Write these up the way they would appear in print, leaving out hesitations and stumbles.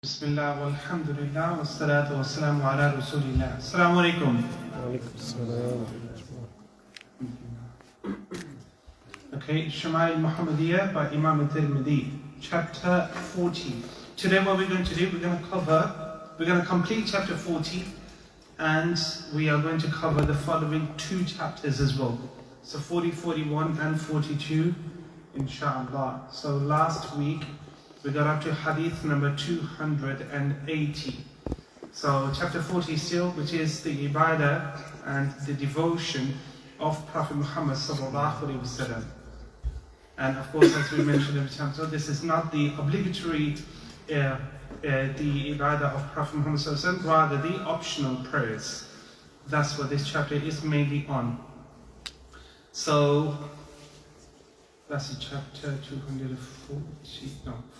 Bismillah, walhamdulillah, wassalatu wassalamu ala rasulillah. Assalamu alaikum. Okay, Shamaail Al-Muhammadiyyah by Imam Al-Tirmidhi, chapter 40. Today what we're going to do, we're going to complete chapter 40, and we are going to cover the following two chapters as well. So 40, 41 and 42, inshallah. So last week, we got up to Hadith number 280. So chapter 40 still, which is the ibadah and the devotion of Prophet Muhammad sallallahu alaihi wasallam. And of course, as we mentioned every time, so this is not the obligatory the ibadah of Prophet Muhammad sallallahu alaihi wasallam, rather the optional prayers. That's what this chapter is mainly on. So that's the chapter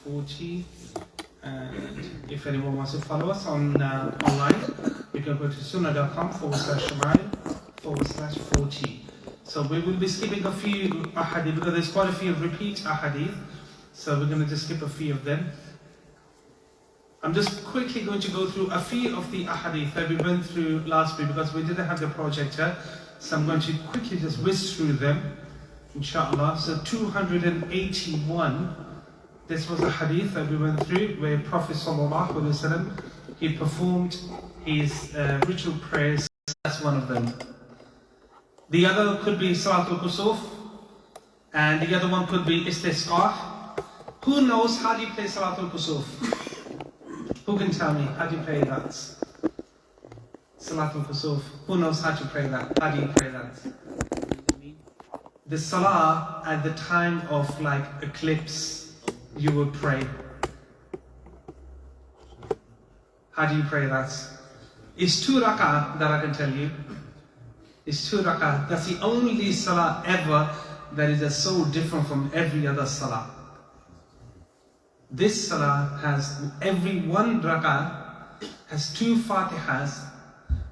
40. And if anyone wants to follow us on online, you can go to sunnah.com/Shamaail/40. So we will be skipping a few ahadith because there's quite a few repeat ahadith. So we're going to just skip a few of them. I'm just quickly going to go through a few of the ahadith that we went through last week because we didn't have the projector. So I'm going to quickly just whiz through them, inshallah. So 281, this was a hadith that we went through where Prophet sallallahu alaihi wasallam, he performed his ritual prayers. That's one of them. The other could be Salatul Kusuf, and the other one could be Istisqa. Who knows how do you play Salatul Kusuf? Who can tell me how do you play that? Salatul Kusuf. Who knows how to pray that? How do you pray that? The salah at the time of like eclipse, you would pray. How do you pray that? It's 2 rak'ah that I can tell you. It's 2 rak'ah. That's the only salah ever that is so different from every other salah. This salah has every 1 rak'ah has 2 fatihas,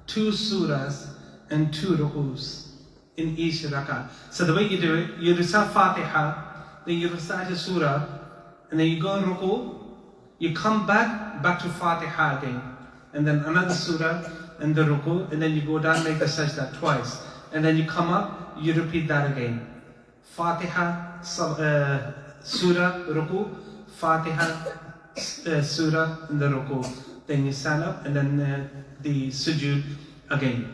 2 surahs and 2 rukus in each rak'ah. So the way you do it, you recite Fatiha, then you recite a surah, and then you go in ruku, you come back to Fatiha again, and then another surah, and the ruku, and then you go down, make the sajda twice, and then you come up, you repeat that again. Fatiha, surah, ruku, Fatiha, surah, and the ruku. Then you stand up, and then the sujood again.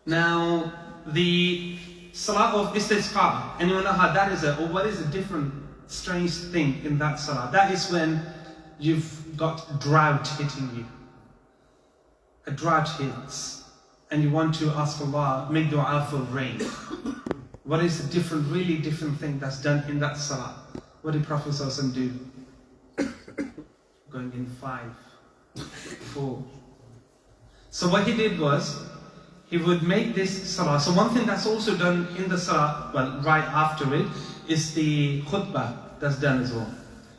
Now, the salah of istisqa, anyone know how that is, or what is a different strange thing in that salah? That is when you've got drought hitting you. A drought hits, and you want to ask Allah, make dua for rain. What is the different, really different thing that's done in that salah? What did Prophet ﷺ do? Going in 5, 4. So what he did was, he would make this salah. So one thing that's also done in the salah, well, right after it, is the khutbah that's done as well.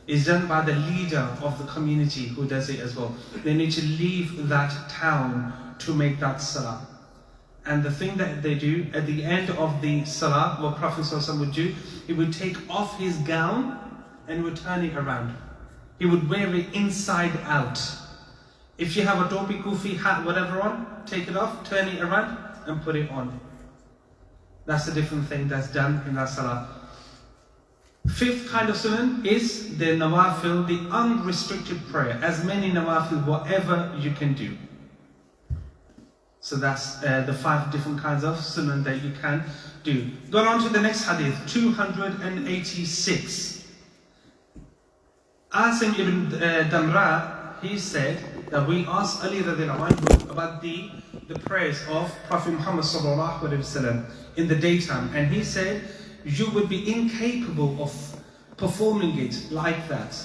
It's done by the leader of the community who does it as well. They need to leave that town to make that salah. And the thing that they do at the end of the salah, what Prophet ﷺ would do, he would take off his gown and would turn it around. He would wear it inside out. If you have a topi, kufi, hat, whatever on, take it off, turn it around and put it on. That's a different thing that's done in that salah. 5th kind of sunan is the nawafil, the unrestricted prayer. As many nawafil, whatever you can do. So that's the 5 different kinds of sunan that you can do. Go on to the next hadith, 286. Asim ibn Damra, he said that we asked Ali radiallahu anhu about the prayers of Prophet Muhammad sallallahu alaihi wasallam in the daytime, and he said you would be incapable of performing it like that.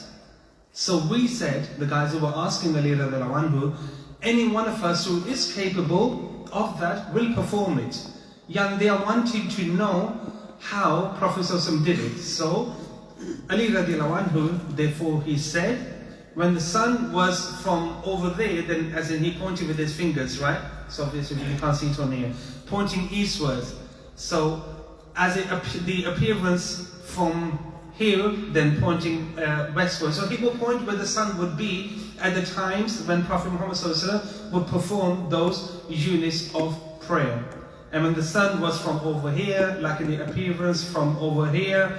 So we said, the guys who were asking Ali radiallahu anhu, any one of us who is capable of that will perform it. And they are wanting to know how Prophet ﷺ did it. So Ali radiallahu anhu, therefore he said, when the sun was from over there, then as in he pointed with his fingers, right? So obviously you can't see it on here. Pointing eastwards. So as the appearance from here, then pointing westward. So he will point where the sun would be at the times when Prophet Muhammad would perform those units of prayer. And when the sun was from over here, like in the appearance from over here,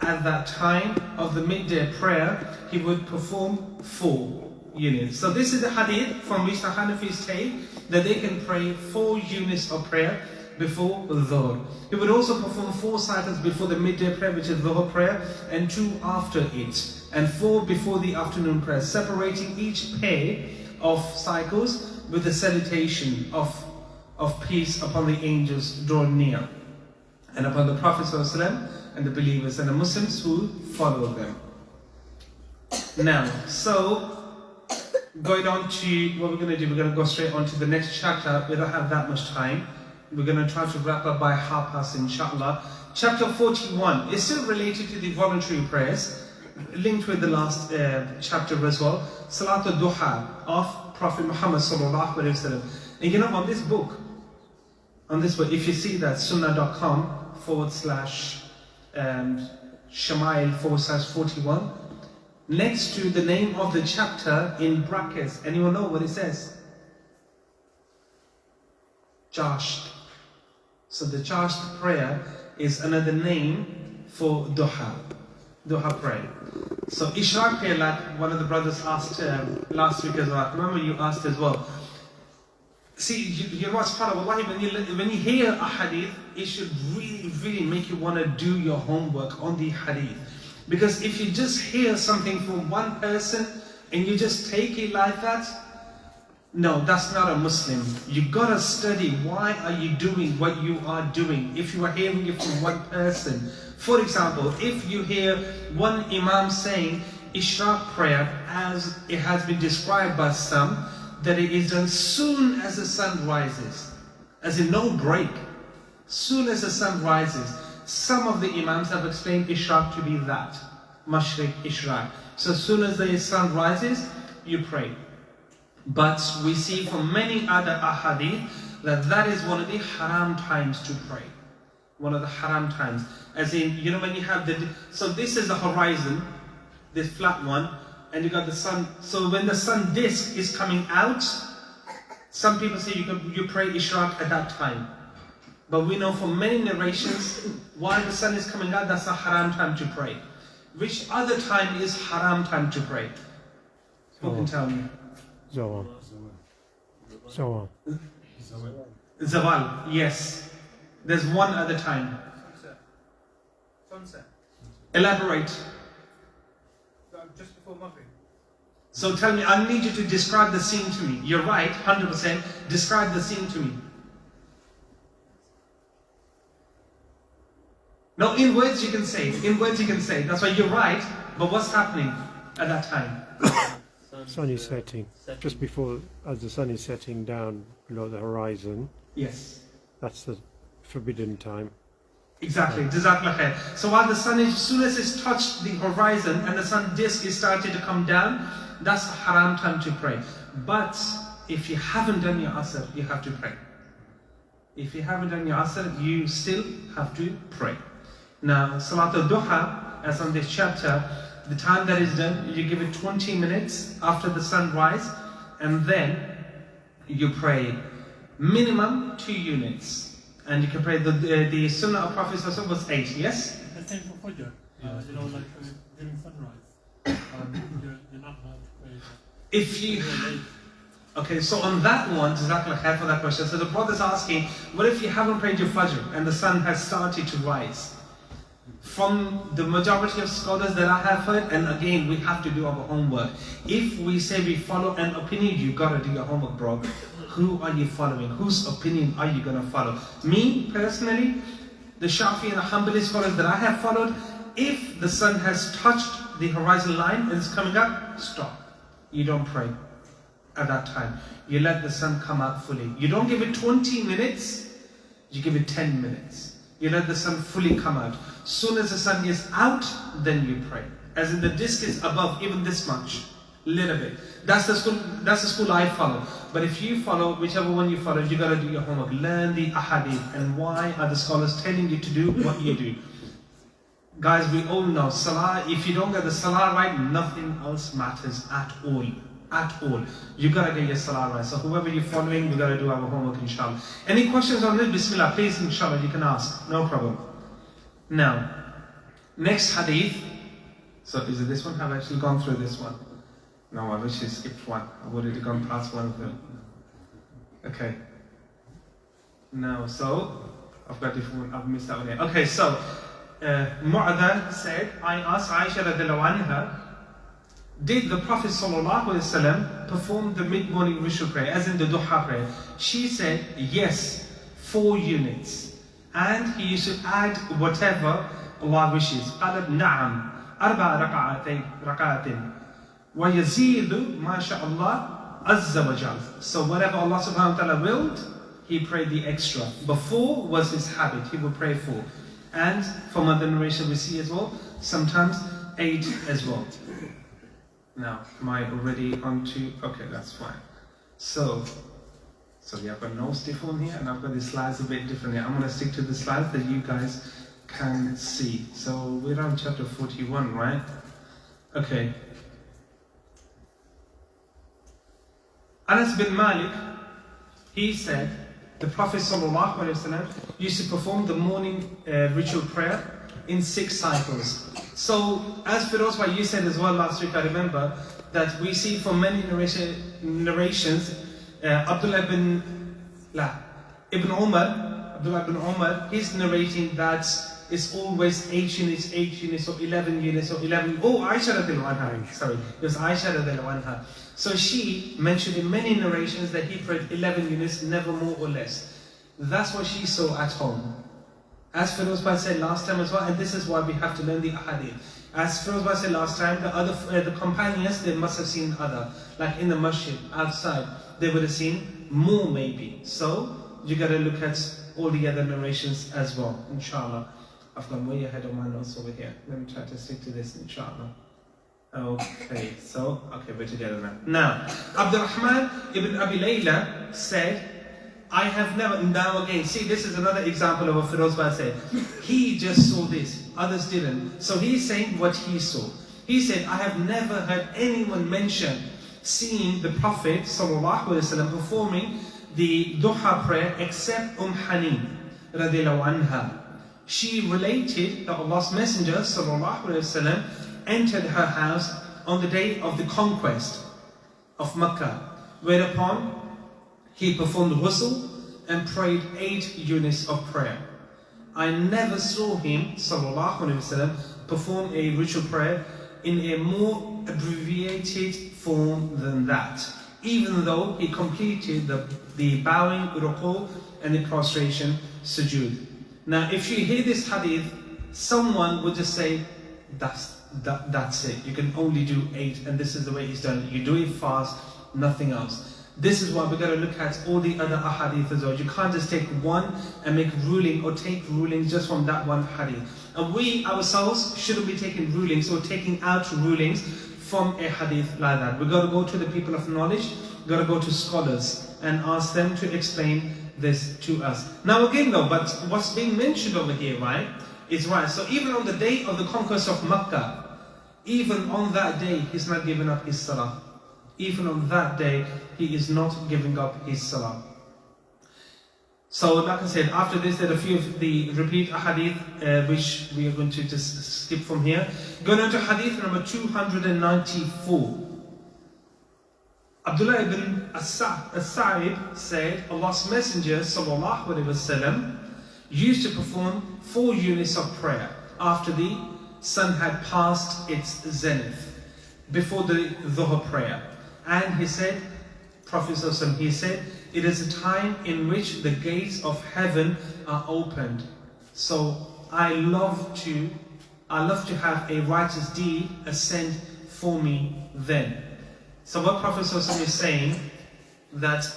at that time of the midday prayer, he would perform 4 units. So this is the hadith from which the Hanafis take that they can pray 4 units of prayer before Dhuhr. He would also perform 4 cycles before the midday prayer, which is Dhuhr prayer, and 2 after it, and 4 before the afternoon prayer, separating each pair of cycles with the salutation of peace upon the angels drawn near, and upon the Prophet ﷺ and the believers and the Muslims who follow them. Now, so going on to what we're going to do, we're going to go straight on to the next chapter. We don't have that much time. We're going to try to wrap up by 12:30, inshallah. Chapter 41 is still related to the voluntary prayers, linked with the last chapter as well. Salatul Duha of Prophet Muhammad sallallahu alaihi wasallam. And you know, on this book, if you see that sunnah.com/Shamaail/41, next to the name of the chapter in brackets, anyone know what it says? Jasht. So the Jasht prayer is another name for Duha prayer. So Ishraq prayer, like one of the brothers asked last week as well. I remember you asked as well. See, you know what's part of Wallahi, when you hear a hadith, it should really, really make you want to do your homework on the hadith. Because if you just hear something from one person and you just take it like that, no, that's not a Muslim. You gotta study, why are you doing what you are doing if you are hearing it from one person. For example, if you hear one Imam saying Ishraq prayer as it has been described by some, that it is done soon as the sun rises, as in no break, soon as the sun rises. Some of the Imams have explained Ishraq to be that, Mashriq Ishraq. So as soon as the sun rises, you pray. But we see from many other ahadith that is one of the haram times to pray. One of the haram times. As in, you know, when you have so this is the horizon, this flat one, and you got the sun. So when the sun disk is coming out, some people say you pray Ishraq at that time. But we know from many narrations, while the sun is coming out, that's a haram time to pray. Which other time is haram time to pray? Who can tell me? Zawal. Zawal, yes. There's one other time. Sunset. Elaborate. Just before Maghrib. So tell me, I need you to describe the scene to me. You're right, 100%. Describe the scene to me. No, in words you can say. In words you can say. That's why you're right. But what's happening at that time? Sun is setting. Just before, as the sun is setting down below the horizon. Yes. That's the forbidden time. Exactly. Jazakallah khair. So while the sun is, as soon as it's touched the horizon and the sun disk is starting to come down, that's a haram time to pray. But if you haven't done your asr, you have to pray. If you haven't done your asr, you still have to pray. Now, Salatul Duha, as on this chapter, the time that is done, you give it 20 minutes after the sunrise, and then you pray minimum 2 units. And you can pray the Sunnah of Prophet was 8, yes? The same for Fajr, you know, like during sunrise. You're not allowed to pray. If you... Okay, so on that one, Jazakallah khair for that question. So the brother's asking, what if you haven't prayed your Fajr and the sun has started to rise? From the majority of scholars that I have heard, and again, we have to do our homework. If we say we follow an opinion, you gotta do your homework, bro. Who are you following? Whose opinion are you gonna follow? Me, personally, the Shafi and the Hanbali scholars that I have followed, if the sun has touched the horizon line and it's coming up, stop. You don't pray at that time. You let the sun come out fully. You don't give it 20 minutes, you give it 10 minutes. You let the sun fully come out. Soon as the sun is out, then you pray. As in the disk is above, even this much, little bit. That's the school I follow. But if you follow, whichever one you follow, you gotta do your homework. Learn the ahadith and why are the scholars telling you to do what you do. Guys, we all know Salah, if you don't get the Salah right, nothing else matters at all. At all. You gotta get your Salah right. So whoever you're following, we gotta do our homework, inshallah. Any questions on this? Bismillah, please, inshallah, you can ask. No problem. Now, next hadith. So is it this one? I've actually gone through this one. No, I wish I skipped one. I've already gone past one of them. Okay. No, so I've got different. I've missed out one here. Okay, so Mu'adhan said, I asked Aisha radiallahu anha, did the Prophet ﷺ perform the mid-morning ritual prayer, as in the duha prayer? She said, yes, 4 units. And he used to add whatever Allah wishes. قالت نعم 4 ركعات ويزيد ما شاء الله عز وجل. So whatever Allah subhanahu wa ta'ala willed, he prayed the extra. Before was his habit, he would pray 4. And from other narration we see as well, sometimes 8 as well. Now, am I already on to, okay, that's fine. So yeah, I've got no stiff on here, and I've got the slides a bit different here. I'm going to stick to the slides that you guys can see. So we're on chapter 41, right? Okay. Anas bin Malik, he said, the Prophet ﷺ used to perform the morning ritual prayer in 6 cycles. So, as Firoz Bhai, you said as well last week, I remember, that we see from many narrations, Abdullah ibn Umar, he's narrating that it's always 8 units, or 11 units, or 11. Oh, Aisha radiallahu anha, sorry, it was Aisha radiallahu anha. So she mentioned in many narrations that he prayed 11 units, never more or less. That's what she saw at home. As Firoz Bhai said last time as well, and this is why we have to learn the ahaadeeth. As Firoz Bhai said last time, the companions, they must have seen other, like in the masjid, outside, they would have seen more maybe. So, you gotta look at all the other narrations as well, inshallah. I've gone way ahead of my notes over here. Let me try to stick to this, inshallah. Okay, so, okay, we're together now. Now, Abdurrahman ibn Abi Layla said, I have never, now again, see, this is another example of what Firoz Bhai said. He just saw this, others didn't. So he's saying what he saw. He said, I have never heard anyone mention seeing the Prophet ﷺ performing the duha prayer except Hani radiallahu anha. She related that Allah's Messenger ﷺ entered her house on the day of the conquest of Mecca, whereupon he performed ghusl and prayed 8 units of prayer. I never saw him, ﷺ, perform a ritual prayer in a more abbreviated form than that, even though he completed the bowing, ruku, and the prostration, sujood. Now, if you hear this hadith, someone would just say, that's it. You can only do 8, and this is the way he's done it. You do it fast, nothing else. This is why we've got to look at all the other ahadith as well. You can't just take one and make ruling or take rulings just from that one hadith. And we ourselves shouldn't be taking rulings or taking out rulings from a hadith like that. We've got to go to the people of knowledge, we've got to go to scholars and ask them to explain this to us. Now again though, but what's being mentioned over here, right, is right. So even on the day of the conquest of Mecca, even on that day, he's not giving up his salah. Even on that day, he is not giving up his salah. So, like I said, after this, there are a few of the repeat ahadith, which we are going to just skip from here. Going on to hadith number 294. Abdullah ibn As-Sa'id said, Allah's Messenger ﷺ used to perform 4 units of prayer after the sun had passed its zenith, before the dhuhr prayer. And he said, Prophet ﷺ, he said, it is a time in which the gates of heaven are opened. So I love to have a righteous deed ascend for me then. So what Prophet ﷺ is saying, that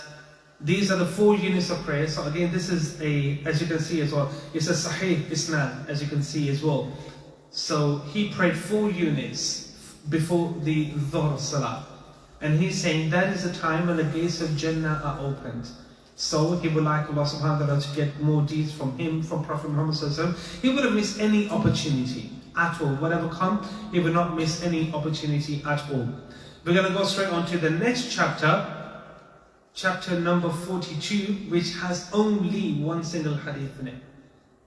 these are the 4 units of prayer. So again, this is as you can see as well, it's a sahih isnad, as you can see as well. So he prayed 4 units before the dhuhr salah. And he's saying that is the time when the gates of Jannah are opened. So he would like Allah subhanahu wa ta'ala to get more deeds from him, from Prophet Muhammad sallallahu alaihi wasallam. He would have missed any opportunity. at all. Whatever comes, he will not miss any opportunity at all. We're going to go straight on to the next chapter, chapter number 42, which has only one single hadith in it.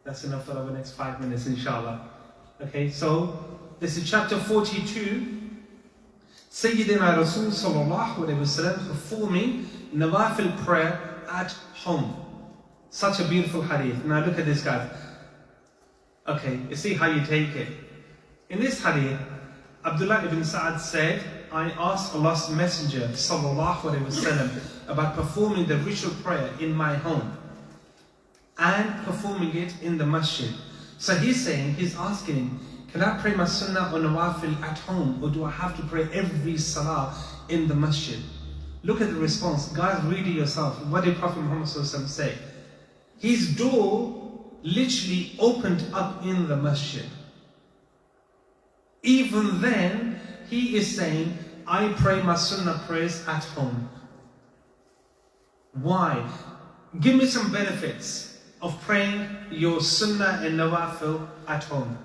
That's enough for our next 5 minutes, inshallah. Okay, so this is chapter 42. Sayyidina Rasul sallallahu alayhi wa sallam performing nawafil prayer at home. Such a beautiful hadith. Now look at this, guys. Okay, you see how you take it. In this hadith, Abdullah ibn Sa'ad said, I asked Allah's Messenger sallallahu alayhi wa sallam about performing the ritual prayer in my home and performing it in the masjid. So he's saying, he's asking, can I pray my sunnah or nawafil at home, or do I have to pray every salah in the masjid? Look at the response. Guys, read it yourself. What did Prophet Muhammad say? His door literally opened up in the masjid. Even then, he is saying, I pray my sunnah prayers at home. Why? Give me some benefits of praying your sunnah and nawafil at home.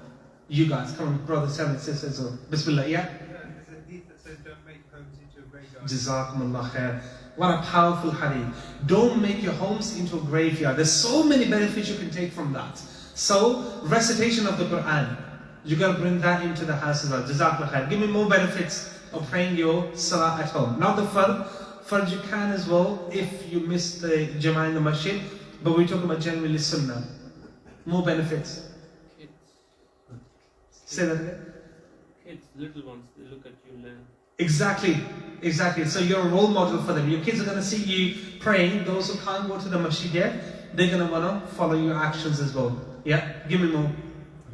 You guys, come on, brothers and sisters. Bismillah, yeah? There's a hadith that says don't make homes into a graveyard. Jazakumullah khair. What a powerful hadith. Don't make your homes into a graveyard. There's so many benefits you can take from that. So, recitation of the Quran. You got to bring that into the house as well. Jazakumullah khair. Give me more benefits of praying your salah at home. Not the fard. Fard you can as well if you miss the Jama'ah in the masjid. But we're talking about generally sunnah. More benefits. Say that again. Kids, little ones, they look at you, learn. Exactly. So you're a role model for them. Your kids are going to see you praying. Those who can't go to the masjid yet, they're going to want to follow your actions as well. Yeah? Give me more.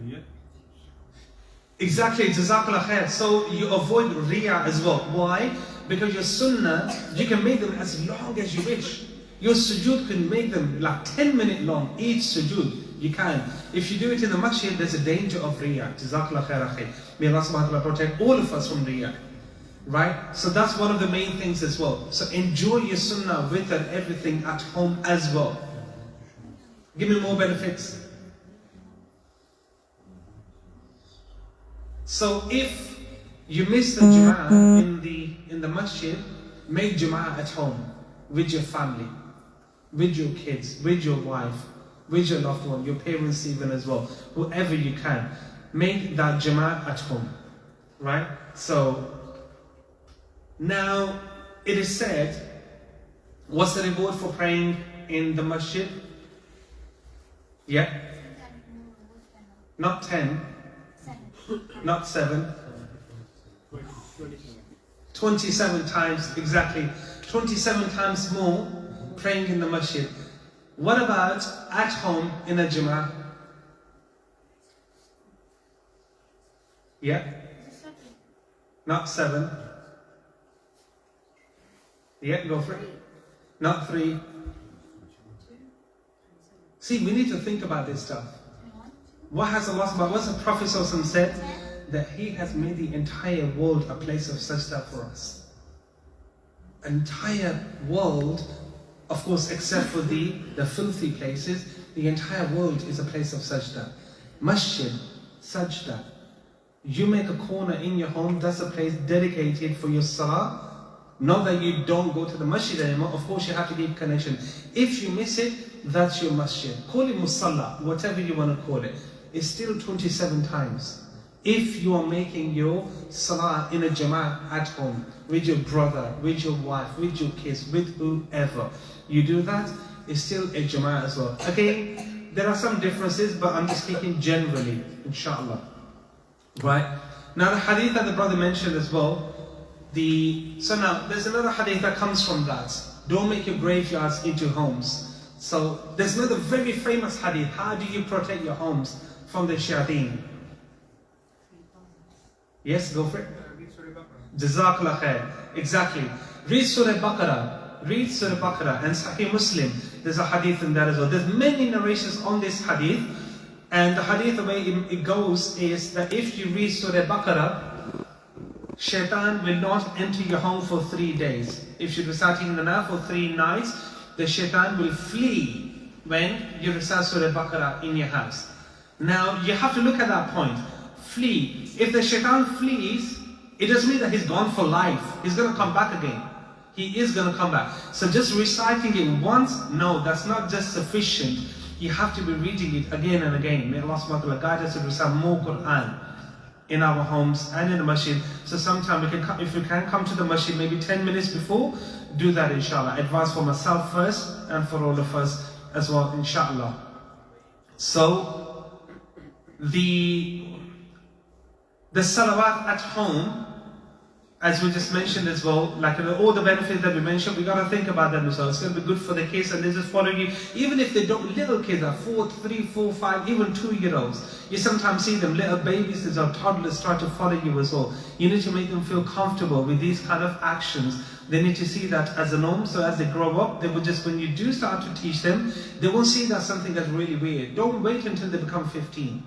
Yeah. Exactly. Jazakallah khair. So you avoid riyah as well. Why? Because your sunnah, you can make them as long as you wish. Your sujood can make them like 10-minute long, each sujood. You can. If you do it in the masjid, there's a danger of riyah. Jazakallah khair akhi. May Allah subhanahu wa ta'ala protect all of us from riyah. Right? So that's one of the main things as well. So enjoy your sunnah with and everything at home as well. Give me more benefits. So if you miss the Jama'ah in the masjid, make Jama'ah at home with your family, with your kids, with your wife, with your loved one, your parents even as well, whoever you can. Make that Jama'ah at home. Right? So now it is said, what's the reward for praying in the masjid? Yeah? Not 10, not 7. 27 times, exactly. 27 times more praying in the masjid. What about at home in a Jama'ah? Yeah? Not 7. Yeah, go for it. Not 3. See, we need to think about this stuff. What has Allah subhanahu wa ta'ala, what's the Prophet said? That He has made the entire world a place of sajda for us. Entire world, of course, except for the filthy places, the entire world is a place of sajda. Masjid, sajda. You make a corner in your home, that's a place dedicated for your salah. Not that you don't go to the masjid anymore, of course you have to keep connection. If you miss it, that's your masjid. Call it musalla, whatever you want to call it. It's still 27 times. If you are making your salah in a jama'ah at home, with your brother, with your wife, with your kids, with whoever, you do that, it's still a jama'ah as well. Again, there are some differences, but I'm just speaking generally, inshallah. Right? Now the hadith that the brother mentioned as well, so now there's another hadith that comes from that. Don't make your graveyards into homes. So there's another very famous hadith. How do you protect your homes from the shayateen? Yes, go for it. Jazakallah khair. Exactly. Read Surah Baqarah. Read Surah Baqarah and Sahih Muslim. There's a hadith in that as well. There's many narrations on this hadith. And the hadith, the way it goes is that if you read Surah Baqarah, Shaitan will not enter your home for 3 days. If you're reciting the night for 3 nights, the Shaitan will flee when you recite Surah Baqarah in your house. Now, you have to look at that point. flee. If the shaitan flees, it doesn't mean that he's gone for life. He's going to come back again. He is going to come back. So just reciting it once, no, that's not just sufficient. You have to be reading it again and again. May Allah subhanahu wa ta'ala guide us to recite more Quran in our homes and in the masjid. So sometime we can come, if we can come to the masjid maybe 10 minutes before, do that inshallah. Advice for myself first and for all of us as well, inshallah. So the salawat at home, as we just mentioned as well, like all the benefits that we mentioned, we got to think about them as well. It's going to be good for the kids, and they just follow you. Even if they don't, little kids are 4, 3, 4, 5, even 2-year-olds. You sometimes see them, little babies or toddlers try to follow you as well. You need to make them feel comfortable with these kind of actions. They need to see that as a norm, so as they grow up, they will just, when you do start to teach them, they won't see that something that's really weird. Don't wait until they become 15.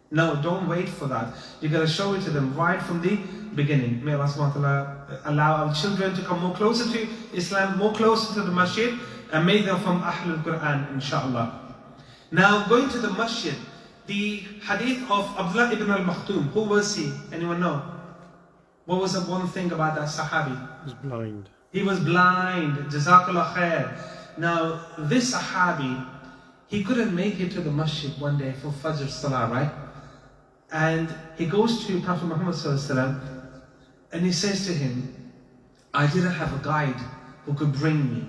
No, don't wait for that. You got to show it to them right from the beginning. May Allah subhanahu wa ta'ala allow our children to come more closer to Islam, more closer to the masjid, and make them from Ahlul Quran, inshallah. Now, going to the masjid, the hadith of Abdullah ibn al-Maktoum, who was he? Anyone know? What was the one thing about that Sahabi? He was blind. He was blind. Jazakallah khair. Now, this Sahabi, he couldn't make it to the masjid one day for Fajr Salah, right? And he goes to Prophet Muhammad ﷺ and he says to him, I didn't have a guide who could bring me.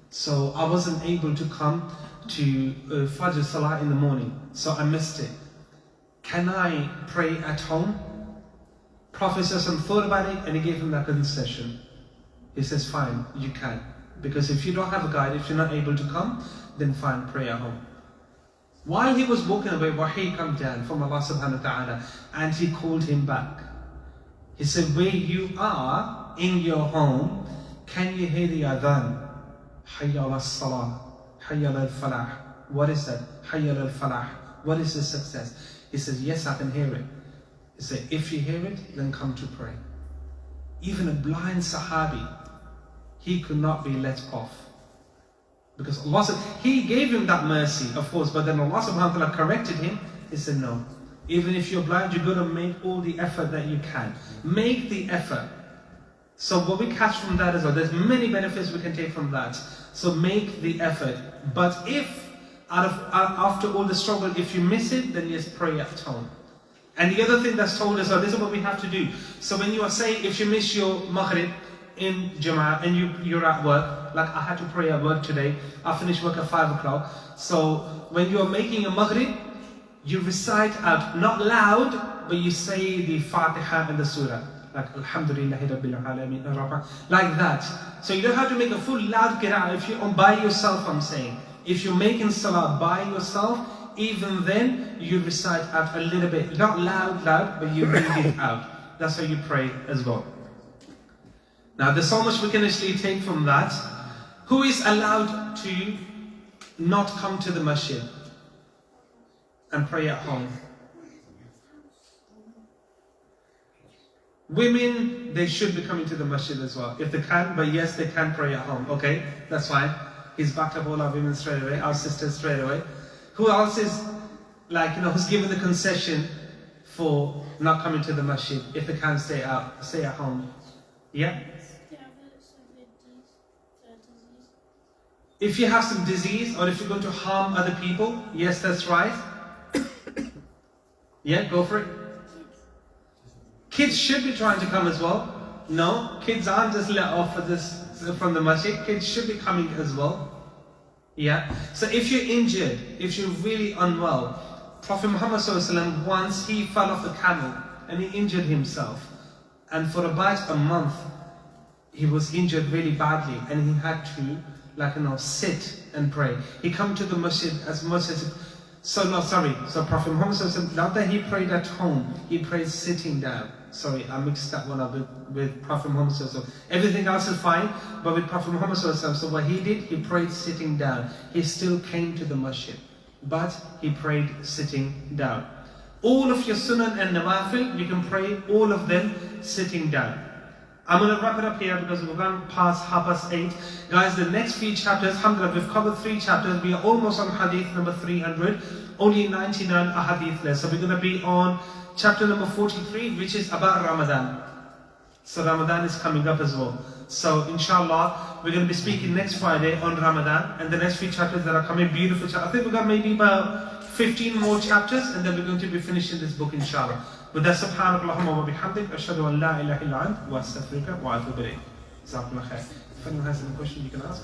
So I wasn't able to come to Fajr Salah in the morning. So I missed it. Can I pray at home? Prophet ﷺ thought about it and he gave him that concession. He says, fine, you can. Because if you don't have a guide, if you're not able to come, then fine, pray at home. While he was walking away, wahi came down from Allah subhanahu wa ta'ala and he called him back. He said, where you are in your home, can you hear the adhan? Hayya ala salah, hayya ala falah. What is that? Hayya ala falah. What is the success? He says, yes, I can hear it. He said, if you hear it, then come to pray. Even a blind Sahabi, he could not be let off. Because Allah said, He gave him that mercy, of course, but then Allah subhanahu wa ta'ala corrected him. He said, no. Even if you're blind, you've got to make all the effort that you can. Make the effort. So what we catch from that is, there's many benefits we can take from that. So make the effort. But if, after all the struggle, if you miss it, then just pray at home. And the other thing that's told us, this is what we have to do. So when you are saying, if you miss your Maghrib in Jama'ah and you're at work, like I had to pray at work today, I finished work at 5 o'clock. So when you're making a Maghrib, you recite out, not loud, but you say the Fatiha and the Surah. Like Alhamdulillahi Rabbil Alameen, like that. So you don't have to make a full loud qira'ah. If you're by yourself, I'm saying. If you're making salah by yourself, even then you recite out a little bit. Not loud, but you read it out. That's how you pray as well. Now there's so much we can actually take from that. Who is allowed to not come to the masjid and pray at home? Women, they should be coming to the masjid as well, if they can, but yes, they can pray at home. Okay, that's fine. He's backed up all our women straight away, our sisters straight away. Who else is, who's given the concession for not coming to the masjid, if they can stay at home? Yeah? If you have some disease, or if you're going to harm other people, yes, that's right. Yeah, go for it. Kids should be trying to come as well. No, kids aren't just let off from the masjid. Kids should be coming as well. Yeah. So if you're injured, if you're really unwell, Prophet Muhammad ﷺ, once he fell off a camel and he injured himself, and for about a month he was injured really badly, and he had to sit and pray. He come to the masjid as much as So Prophet Muhammad ﷺ, not that he prayed at home, he prayed sitting down. Sorry, I mixed that one up with Prophet Muhammad ﷺ. Everything else is fine, but with Prophet Muhammad ﷺ, so what he did, he prayed sitting down. He still came to the masjid, but he prayed sitting down. All of your sunan and nawafil, you can pray all of them sitting down. I'm going to wrap it up here because we're going past 8:30. Guys, the next few chapters, alhamdulillah, we've covered 3 chapters. We are almost on hadith number 300. Only 99 ahadith left. So we're going to be on chapter number 43, which is about Ramadan. So Ramadan is coming up as well. So inshallah, we're going to be speaking next Friday on Ramadan, and the next few chapters that are coming, beautiful chapters. I think we've got maybe about 15 more chapters, and then we're going to be finishing this book inshallah. With that, subhanakallahumma wa bihamdik, ashhadu an la ilaha illa ant, wa astaghfiruka wa atubu ilayk. Jazakumullah khair. If anyone has any question, you can ask.